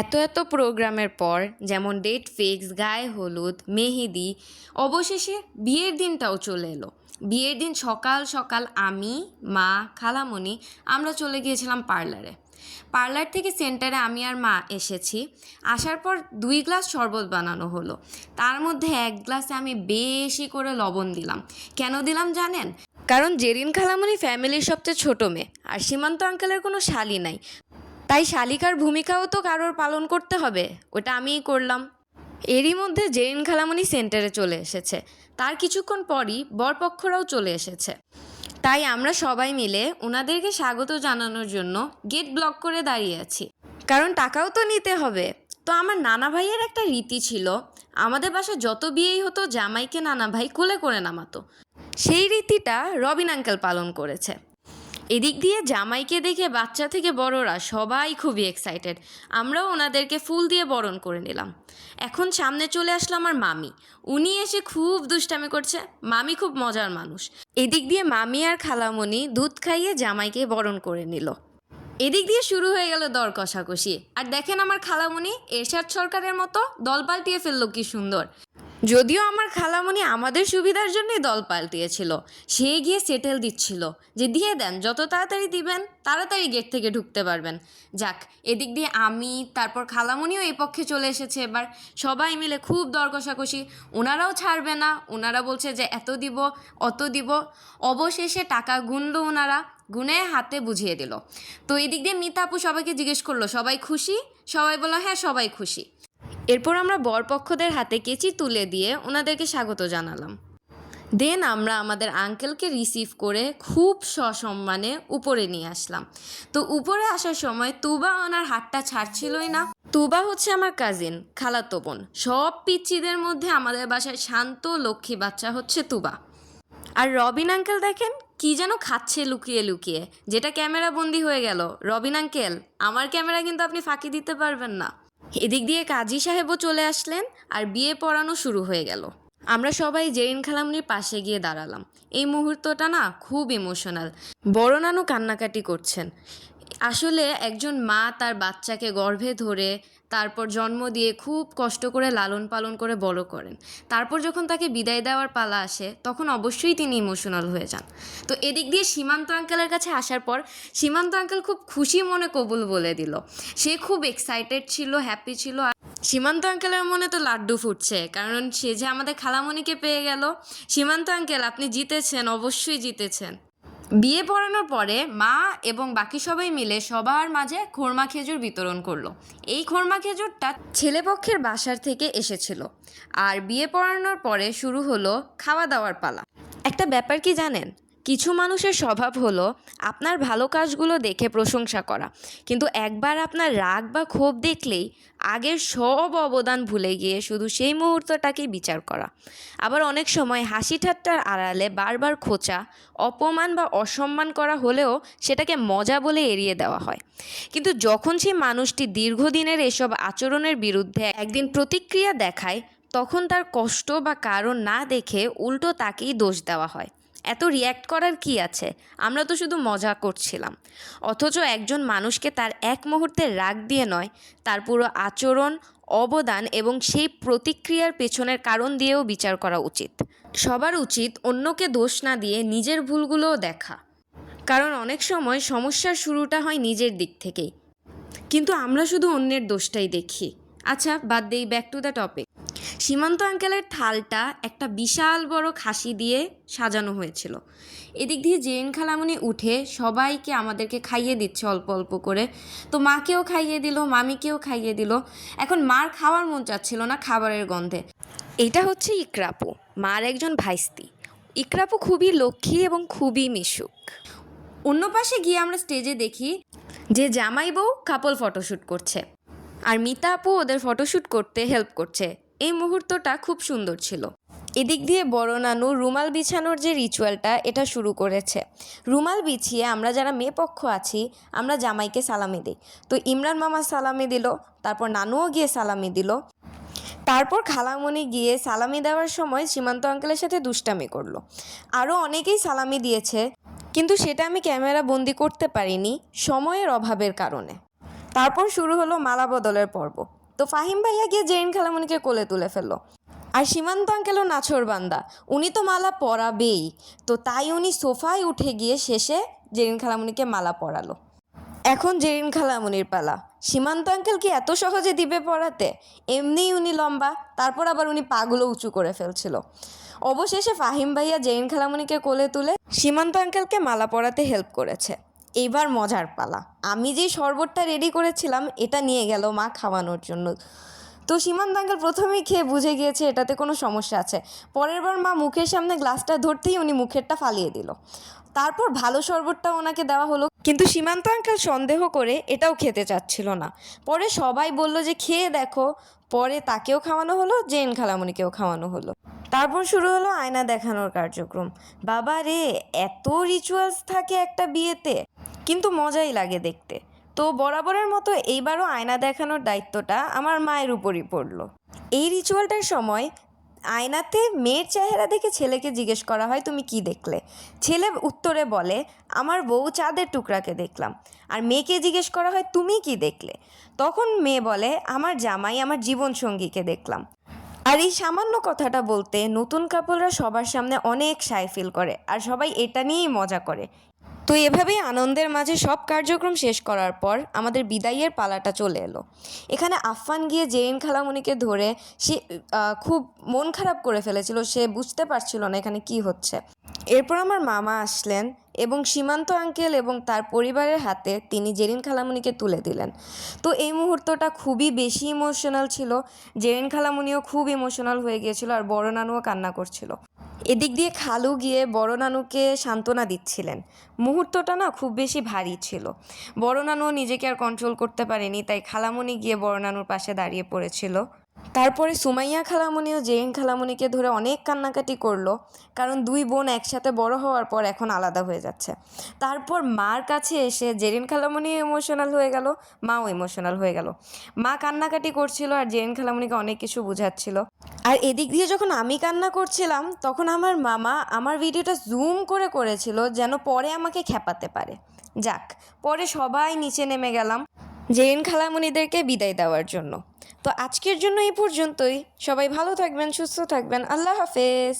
এত এত প্রোগ্রামের পর যেমন ডেট ফিক্স, গায়ে হলুদ, মেহেদি, অবশেষে বিয়ের দিনটাও চলে এলো। বিয়ের দিন সকাল সকাল আমি, মা, খালামণি আমরা চলে গিয়েছিলাম পার্লারে। পার্লার থেকে সেন্টারে আমি আর মা এসেছি। আসার পর 2 গ্লাস শরবত বানানো হলো। তার মধ্যে 1 গ্লাসে আমি বেশি করে লবণ দিলাম। কেন দিলাম জানেন? কারণ জেরিন খালামণি ফ্যামিলির সবচেয়ে ছোট মেয়ে, আর সীমান্ত আঙ্কেলের কোনো শালি নাই। তাই শালিকার ভূমিকাও তো কারোর পালন করতে হবে, ওটা আমিই করলাম। এরই মধ্যে জেরিন খালামণি সেন্টারে চলে এসেছে। তার কিছুক্ষণ পরই বরপক্ষরাও চলে এসেছে। তাই আমরা সবাই মিলে ওনাদেরকে স্বাগত জানানোর জন্য গেট ব্লক করে দাঁড়িয়ে আছি, কারণ টাকাও তো নিতে হবে। তো আমার নানা ভাইয়ের একটা রীতি ছিল, আমাদের বাসায় যত বিয়েই হতো জামাইকে নানা ভাই কোলে করে নামাতো। সেই রীতিটা রবিন আঙ্কেল পালন করেছে। এদিক দিয়ে জামাইকে দেখে বাচ্চা থেকে বড়রা সবাই খুবই এক্সাইটেড। আমরাও ওনাদেরকে ফুল দিয়ে বরণ করে নিলাম। এখন সামনে চলে আসলো আমার মামি। উনি এসে খুব দুষ্টামি করছে। মামি খুব মজার মানুষ। এদিক দিয়ে মামি আর খালামণি দুধ খাইয়ে জামাইকে বরণ করে নিল। এদিক দিয়ে শুরু হয়ে গেল দর কষাকষি। আর দেখেন আমার খালামণি এরশাদ সরকারের মতো দল পাল্টিয়ে ফেললো কি সুন্দর। যদিও আমার খালামণি আমাদের সুবিধার জন্যই দল পাল্টিয়েছিল। সে গিয়ে সেটেল দিচ্ছিল যে দিয়ে দেন, যত তাড়াতাড়ি দিবেন তাড়াতাড়ি গেট থেকে ঢুকতে পারবেন। যাক, এদিক দিয়ে আমি, তারপর খালামণিও এই পক্ষে চলে এসেছে। এবার সবাই মিলে খুব দর কষাকষি। ওনারাও ছাড়বে না, ওনারা বলছে যে এত দিব অত দিব। অবশেষে টাকা গুনলো, ওনারা গুনে হাতে বুঝিয়ে দিল। তো এদিক দিয়ে মিতা আপু সবাইকে জিজ্ঞেস করলো সবাই খুশি? সবাই বললো হ্যাঁ সবাই খুশি। এরপর আমরা বরপক্ষদের হাতে কেচি তুলে দিয়ে ওনাদেরকে স্বাগত জানালাম। দেন আমরা আমাদের আঙ্কেলকে রিসিভ করে খুব সসম্মানে উপরে নিয়ে আসলাম। তো উপরে আসার সময় তুবা ওনার হাতটা ছাড়ছিলই না। তুবা হচ্ছে আমার কাজিন, খালাতো বোন। সব পিচ্চিদের মধ্যে আমাদের বাসায় শান্ত লক্ষ্মী বাচ্চা হচ্ছে তুবা। আর রবিন আঙ্কেল দেখেন কি যেন খাচ্ছে লুকিয়ে লুকিয়ে, যেটা ক্যামেরা বন্দি হয়ে গেল। রবিন আঙ্কেল, আমার ক্যামেরা কিন্তু আপনি ফাঁকি দিতে পারবেন না। এদিক দিয়ে কাজী সাহেবও চলে আসলেন আর বিয়ে পড়ানো শুরু হয়ে গেল। আমরা সবাই জেরিন খালামনির পাশে গিয়ে দাঁড়ালাম। এই মুহূর্তটা না খুব ইমোশনাল। বড় নানু কান্নাকাটি করছেন। আসলে একজন মা তার বাচ্চাকে গর্ভে ধরে তারপর জন্ম দিয়ে খুব কষ্ট করে লালন পালন করে বড় করেন। তারপর যখন তাকে বিদায় দেওয়ার পালা আসে তখন অবশ্যই তিনি ইমোশনাল হয়ে যান। তো এদিক দিয়ে সীমান্ত আঙ্কেলের কাছে আসার পর সীমান্ত আঙ্কেল খুব খুশি মনে কবুল বলে দিল। সে খুব এক্সাইটেড ছিল, হ্যাপি ছিল। আর সীমান্ত আঙ্কেলের মনে তো লাড্ডু ফুটছে, কারণ সে যে আমাদের খালামণিকে পেয়ে গেল। সীমান্ত আঙ্কেল, আপনি জিতেছেন, অবশ্যই জিতেছেন। বিয়ে পড়ানোর পরে মা এবং বাকি সবাই মিলে সবার মাঝে খোরমা খেজুর বিতরণ করলো। এই খোরমা খেজুরটা ছেলেপক্ষের বাসার থেকে এসেছিল। আর বিয়ে পড়ানোর পরে শুরু হলো খাওয়া দাওয়ার পালা। একটা ব্যাপার কি জানেন? কিছু মানুষের স্বভাব হলো আপনার ভালো কাজগুলো দেখে প্রশংসা করা, কিন্তু একবার আপনার রাগ বা ক্ষোভ দেখলেই আগের সব অবদান ভুলে গিয়ে শুধু সেই মুহূর্তটাকেই বিচার করা। আবার অনেক সময় হাসি ঠাট্টার আড়ালে বারবার খোঁচা, অপমান বা অসম্মান করা হলেও সেটাকে মজা বলে এড়িয়ে দেওয়া হয়। কিন্তু যখন সেই মানুষটি দীর্ঘদিনের এসব আচরণের বিরুদ্ধে একদিন প্রতিক্রিয়া দেখায়, তখন তার কষ্ট বা কারণ না দেখে উল্টো তাকেই দোষ দেওয়া হয়। এত রিয়্যাক্ট করার কি আছে, আমরা তো শুধু মজা করছিলাম। অথচ একজন মানুষকে তার এক মুহূর্তের রাগ দিয়ে নয়, তার পুরো আচরণ, অবদান এবং সেই প্রতিক্রিয়ার পেছনের কারণ দিয়েও বিচার করা উচিত। সবার উচিত অন্যকে দোষ না দিয়ে নিজের ভুলগুলোও দেখা, কারণ অনেক সময় সমস্যার শুরুটা হয় নিজের দিক থেকেই, কিন্তু আমরা শুধু অন্যের দোষটাই দেখি। আচ্ছা, বাদ দেই, ব্যাক টু দ্য টপিক। সীমান্ত আঙ্কেলের থালটা একটা বিশাল বড় খাসি দিয়ে সাজানো হয়েছিল। এদিক দিয়ে জেরিন খালামণি উঠে সবাইকে আমাদেরকে খাইয়ে দিচ্ছে অল্প অল্প করে। তো মাকেও খাইয়ে দিল, মামিকেও খাইয়ে দিল। এখন মার খাওয়ার মন চাচ্ছিল না খাবারের গন্ধে। এটা হচ্ছে ইকরাপু, মার একজন ভাইস্তি। ইকরাপু খুবই লক্ষ্মী এবং খুবই মিশুক। অন্য পাশে গিয়ে আমরা স্টেজে দেখি যে জামাই বউ কাপল ফটোশ্যুট করছে, আর মিতা আপু ওদের ফটোশ্যুট করতে হেল্প করছে। এই মুহূর্তটা খুব সুন্দর ছিল। এদিক দিয়ে বড় নানু রুমাল বিছানোর যে রিচুয়ালটা এটা শুরু করেছে। রুমাল বিছিয়ে আমরা যারা মেয়ে পক্ষ আছি আমরা জামাইকে সালামি দিই। তো ইমরান মামা সালামি দিল, তারপর নানুও গিয়ে সালামি দিল, তারপর খালামণি গিয়ে সালামি দেওয়ার সময় সীমান্ত আঙ্কেলের সাথে দুষ্টামি করলো। আরও অনেকেই সালামি দিয়েছে, কিন্তু সেটা আমি ক্যামেরা বন্দি করতে পারিনি সময়ের অভাবের কারণে। তারপর শুরু হলো মালা বদলের পর্ব। তো ফাহিম ভাইয়া গিয়ে জেরিন খালামণিকে কোলে তুলে ফেললো। আর সীমান্ত আঙ্কেলও নাছোড়বান্দা, উনি তো মালা পরাবেই। তো তাই উনি সোফায় উঠে গিয়ে শেষে জেরিন খালামণিকে মালা পরালো। এখন জেরিন খালামণির পালা। সীমান্ত আঙ্কেল কি এত সহজে দিবে পড়াতে? এমনিই উনি লম্বা, তারপর আবার উনি পাগুলো উঁচু করে ফেলছিল। অবশেষে ফাহিম ভাইয়া জেরিন খালামণিকে কোলে তুলে সীমান্ত আঙ্কেলকে মালা পরাতে হেল্প করেছে। এইবার মজার পালা। আমি যেই শরবতটা রেডি করেছিলাম এটা নিয়ে গেল মা খাওয়ানোর জন্য। তো সীমান্ত আঙ্কেল প্রথমেই খেয়ে বুঝে গিয়েছে এটাতে কোনো সমস্যা আছে। পরের বার মা মুখের সামনে গ্লাসটা ধরতেই উনি মুখেরটা ফালিয়ে দিল। তারপর ভালো শরবতটা ওনাকে দেওয়া হলো, কিন্তু সীমান্ত আঙ্কেল সন্দেহ করে এটাও খেতে চাচ্ছিল না। পরে সবাই বলল যে খেয়ে দেখো। পরে তাকেও খাওয়ানো হলো, জেন খালামণিকেও খাওয়ানো হলো। তারপর শুরু হলো আয়না দেখানোর কার্যক্রম। বাবা রে, এত রিচুয়ালস থাকে একটা বিয়েতে, কিন্তু মজাই লাগে দেখতে। তো বরাবরের মতো এইবারও আয়না দেখানোর দায়িত্বটা আমার মায়ের উপরই পড়লো। এই রিচুয়ালটার সময় আয়নাতে মেয়ের চেহারা দেখে ছেলেকে জিজ্ঞেস করা হয় তুমি কি দেখলে। ছেলে উত্তরে বলে আমার বউ চাঁদের টুকরাকে দেখলাম। আর মেয়েকে জিজ্ঞেস করা হয় তুমি কি দেখলে। তখন মেয়ে বলে আমার জামাই আমার জীবনসঙ্গীকে দেখলাম। আর এই সামান্য কথাটা বলতে নতুন কাপলরা সবার সামনে অনেক শাই ফিল করে, আর সবাই এটা নিয়েই মজা করে। তো এভাবেই আনন্দের মাঝে সব কার্যক্রম শেষ করার পর আমাদের বিদায়ের পালাটা চলে এলো। এখানে আফফান গিয়ে জেরিন খালামণিকে ধরে সে খুব মন খারাপ করে ফেলেছিল, সে বুঝতে পারছিল না এখানে কি হচ্ছে। এরপর আমার মামা আসলেন এবং সীমান্ত আঙ্কেল এবং তার পরিবারের হাতে তিনি জেরিন খালামণিকে তুলে দিলেন। তো এই মুহূর্তটা খুবই বেশি ইমোশনাল ছিল। জেরিন খালামণিও খুব ইমোশনাল হয়ে গিয়েছিল, আর বড় নানুও কান্না করছিল। এদিক দিয়ে খালু গিয়ে বড় নানুকে সান্ত্বনা দিচ্ছিলেন। মুহূর্তটা না খুব বেশি ভারী ছিল। বড় নানুও নিজেকে আর কন্ট্রোল করতে পারেনি, তাই খালামণি গিয়ে বড় নানুর পাশে দাঁড়িয়ে পড়েছিল। তারপরে সুমাইয়া খালামণিও জেরিন খালামণিকে ধরে অনেক কান্নাকাটি করলো, কারণ দুই বোন একসাথে বড় হওয়ার পর এখন আলাদা হয়ে যাচ্ছে। তারপর মার কাছে এসে জেরিন খালামণিও ইমোশনাল হয়ে গেল, মাও ইমোশনাল হয়ে গেল। মা কান্নাকাটি করছিল আর জেরিন খালামণিকে অনেক কিছু বুঝাচ্ছিল। আর এদিক দিয়ে যখন আমি কান্না করছিলাম তখন আমার মামা আমার ভিডিওটা জুম করে করেছিল যেন পরে আমাকে খেপাতে পারে। যাক, পরে সবাই নিচে নেমে গেলাম জেরিন খালামণিদেরকে বিদায় দেওয়ার জন্য। তো আজকের জন্য এই পর্যন্তই। সবাই ভালো থাকবেন, সুস্থ থাকবেন। আল্লাহ হাফেজ।